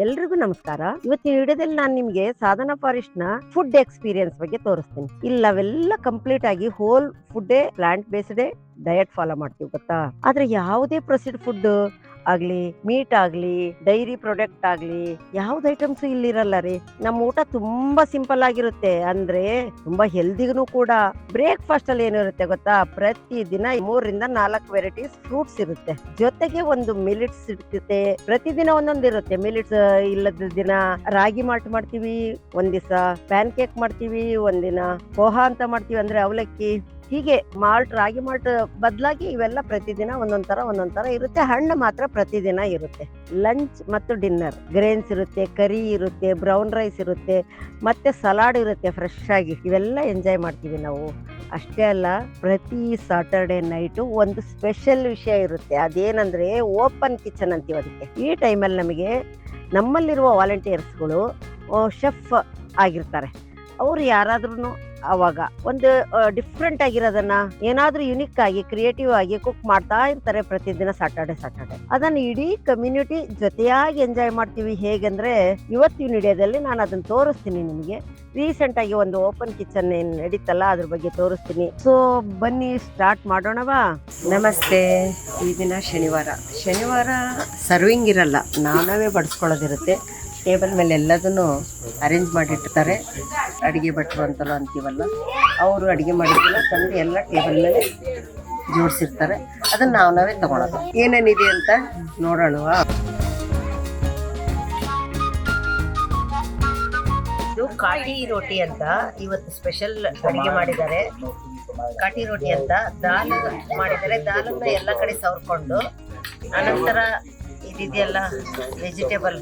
ಎಲ್ರಿಗೂ ನಮಸ್ಕಾರ. ಇವತ್ತಿನ ವಿಡಿಯೋದಲ್ಲಿ ನಾನು ನಿಮ್ಗೆ ಸಾಧನಾ ಫಾರೆಸ್ಟ್ ನ ಫುಡ್ ಎಕ್ಸ್ಪೀರಿಯನ್ಸ್ ಬಗ್ಗೆ ತೋರಿಸ್ತೀನಿ. ಇಲ್ಲವೆಲ್ಲ ಕಂಪ್ಲೀಟ್ ಆಗಿ whole food plant based diet follow ಮಾಡ್ತೀವಿ ಗೊತ್ತಾ. ಆದ್ರೆ ಯಾವುದೇ ಪ್ರೊಸೆಸ್ಡ್ ಫುಡ್ ಆಗ್ಲಿ, ಮೀಟ್ ಆಗ್ಲಿ, ಡೈರಿ ಪ್ರಾಡಕ್ಟ್ ಆಗ್ಲಿ, ಯಾವ್ದು ಐಟಮ್ಸ್ ಇಲ್ಲಿರಲ್ಲ ರೀ. ನಮ್ಮ ಊಟ ತುಂಬಾ ಸಿಂಪಲ್ ಆಗಿರುತ್ತೆ, ಅಂದ್ರೆ ತುಂಬಾ ಹೆಲ್ದಿಗೂ ಕೂಡ. ಬ್ರೇಕ್ಫಾಸ್ಟ್ ಅಲ್ಲಿ ಏನಿರುತ್ತೆ ಗೊತ್ತಾ, ಪ್ರತಿ ದಿನ 3 ರಿಂದ 4 ವೆರೈಟೀಸ್ ಫ್ರೂಟ್ಸ್ ಇರುತ್ತೆ, ಜೊತೆಗೆ ಒಂದು ಮಿಲಿಟ್ಸ್ ಇರುತ್ತೆ. ಪ್ರತಿದಿನ ಒಂದೊಂದು ಇರುತ್ತೆ. ಮಿಲಿಟ್ಸ್ ಇಲ್ಲದ ದಿನ ರಾಗಿ ಮಾಲ್ಟ್ ಮಾಡ್ತೀವಿ, ಒಂದ್ ದಿವಸ ಪ್ಯಾನ್ ಕೇಕ್ ಮಾಡ್ತೀವಿ, ಒಂದಿನ ಪೋಹಾ ಅಂತ ಮಾಡ್ತೀವಿ, ಅಂದ್ರೆ ಅವಲಕ್ಕಿ. ಹೀಗೆ ರಾಗಿ ಮಾಲ್ಟ್ ಬದಲಾಗಿ ಇವೆಲ್ಲ ಪ್ರತಿದಿನ ಒಂದೊಂದ್ ತರ ಇರುತ್ತೆ. ಹಣ್ಣು ಮಾತ್ರ ಪ್ರತಿದಿನ ಇರುತ್ತೆ. ಲಂಚ್ ಮತ್ತು ಡಿನ್ನರ್ ಗ್ರೇನ್ಸ್ ಇರುತ್ತೆ, ಕರಿ ಇರುತ್ತೆ, ಬ್ರೌನ್ ರೈಸ್ ಇರುತ್ತೆ, ಮತ್ತೆ ಸಲಾಡ್ ಇರುತ್ತೆ ಫ್ರೆಶ್ ಆಗಿ. ಇವೆಲ್ಲ ಎಂಜಾಯ್ ಮಾಡ್ತೀವಿ ನಾವು. ಅಷ್ಟೇ ಅಲ್ಲ, ಪ್ರತಿ ಸಾಟರ್ಡೆ ನೈಟು ಒಂದು ಸ್ಪೆಷಲ್ ವಿಷಯ ಇರುತ್ತೆ. ಅದೇನಂದ್ರೆ ಓಪನ್ ಕಿಚನ್ ಅಂತೀವಿ ಅದಕ್ಕೆ. ಈ ಟೈಮಲ್ಲಿ ನಮಗೆ ನಮ್ಮಲ್ಲಿರುವ ವಾಲಂಟಿಯರ್ಸ್ಗಳು ಶೆಫ್ ಆಗಿರ್ತಾರೆ. ಅವ್ರು ಯಾರಾದ್ರೂ ಅವಾಗ ಒಂದು ಡಿಫ್ರೆಂಟ್ ಆಗಿರೋದನ್ನ ಏನಾದ್ರೂ ಯುನಿಕ್ ಆಗಿ ಕ್ರಿಯೇಟಿವ್ ಆಗಿ ಕುಕ್ ಮಾಡ್ತಾ ಇರ್ತಾರೆ ಪ್ರತಿದಿನ ಸಾಟರ್ಡೆ. ಅದನ್ನ ಇಡೀ ಕಮ್ಯುನಿಟಿ ಜೊತೆಯಾಗಿ ಎಂಜಾಯ್ ಮಾಡ್ತೀವಿ. ಹೇಗಂದ್ರೆ ಇವತ್ತಿನ ವಿಡಿಯೋದಲ್ಲಿ ನಾನು ಅದನ್ನ ತೋರಿಸ್ತೀನಿ ನಿಮಗೆ. ರೀಸೆಂಟ್ ಆಗಿ ಒಂದು ಓಪನ್ ಕಿಚನ್ ಏನ್ ನಡೀತಲ್ಲ, ಅದ್ರ ಬಗ್ಗೆ ತೋರಿಸ್ತೀನಿ. ಸೊ ಬನ್ನಿ ಸ್ಟಾರ್ಟ್ ಮಾಡೋಣವಾ. ನಮಸ್ತೆ. ಈ ದಿನ ಶನಿವಾರ ಸರ್ವಿಂಗ್ ಇರಲ್ಲ, ನಾವೇ ಬಡಿಸ್ಕೊಳ್ಳೋದಿರುತ್ತೆ. ಟೇಬಲ್ ಮೇಲೆ ಎಲ್ಲದನ್ನು ಅರೇಂಜ್ ಮಾಡಿರ್ತಾರೆ. ಅಡುಗೆ ಭಟ್ರು ಅಂತಲೂ ಅಂತೀವಲ್ಲ, ಅವರು ಅಡುಗೆ ಮಾಡಿದ್ದೆಲ್ಲ ತಂದು ಎಲ್ಲ ಟೇಬಲ್ ಮೇಲೆ ಜೋಡಿಸಿರ್ತಾರೆ. ಅದನ್ನು ನಾವೇ ತಗೊಳ್ಳೋದು. ಏನೇನಿದೆ ಅಂತ ನೋಡೋಣವಾ. ಇದು ಕಾಟಿ ರೋಟಿ ಅಂತ ಇವತ್ತು ಸ್ಪೆಷಲ್ ಅಡುಗೆ ಮಾಡಿದ್ದಾರೆ. ಕಾಟಿ ರೋಟಿ ಅಂತ ದಾಲ್ ಮಾಡಿದ್ದಾರೆ. ದಾಲನ್ನ ಎಲ್ಲ ಕಡೆ ಸವರ್ಕೊಂಡು ಅನಂತರ ಇದೆಯಲ್ಲ ವೆಜಿಟೇಬಲ್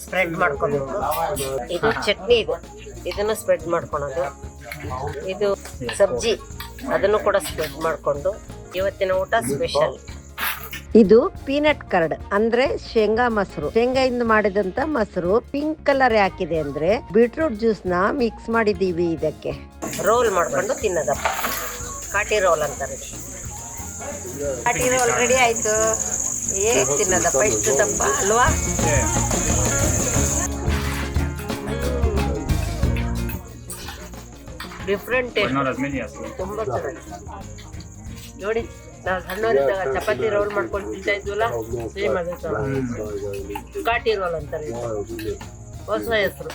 ಸ್ಪ್ರೆಡ್ ಮಾಡ್ಕೋಬೇಕು. ಇದು ಚಟ್ನಿ ಇದೆ, ಇದನ್ನು ಸ್ಪ್ರೆಡ್ ಮಾಡ್ಕೊಳೋದು. ಇದು ಸಬ್ಜಿ, ಅದನ್ನು ಕೂಡ ಸ್ಪ್ರೆಡ್ ಮಾಡ್ಕೊಂಡು ಇವತ್ತಿನ ಊಟ ಸ್ಪೆಷಲ್. ಇದು ಪೀನಟ್ ಕರ್ಡ್ ಅಂದ್ರೆ ಶೇಂಗಾ ಮೊಸರು, ಶೇಂಗಾಯಿಂದ ಮಾಡಿದಂತ ಮೊಸರು. ಪಿಂಕ್ ಕಲರ್ ಯಾಕಿದೆ ಅಂದ್ರೆ ಬೀಟ್ರೂಟ್ ಜ್ಯೂಸ್ ನ ಮಿಕ್ಸ್ ಮಾಡಿದೀವಿ. ಇದಕ್ಕೆ ರೋಲ್ ಮಾಡ್ಕೊಂಡು ತಿನ್ನೋದಪ್ಪ, ಕಾಟಿ ರೋಲ್ ಅಂತಾರೆ. ಕಾಟಿ ರೋಲ್ ರೆಡಿ ಆಯ್ತು. ಹೇಗೆ ತಿನ್ನೋದಪ್ಪ, ಇಷ್ಟು ದಪ್ಪ ಅಲ್ವಾ. ಡಿಫ್ರೆಂಟ್ ಟೇಸ್ಟ್, ತುಂಬಾ ಚೆನ್ನಾಗಿ. ನೋಡಿ, ನಾವು ಸಣ್ಣವರಿದ್ದಾಗ ಚಪಾತಿ ರೋಲ್ ಮಾಡ್ಕೊಂಡು ತಿಂತಾ ಇದ್ವಲ್ಲ, ಸೇಮ್ ಅದೇ ತರ ಕಾಟಿ ರೋಲ್ ಅಂತಾರೆ. ಹೊಸ ಹೆಸರು.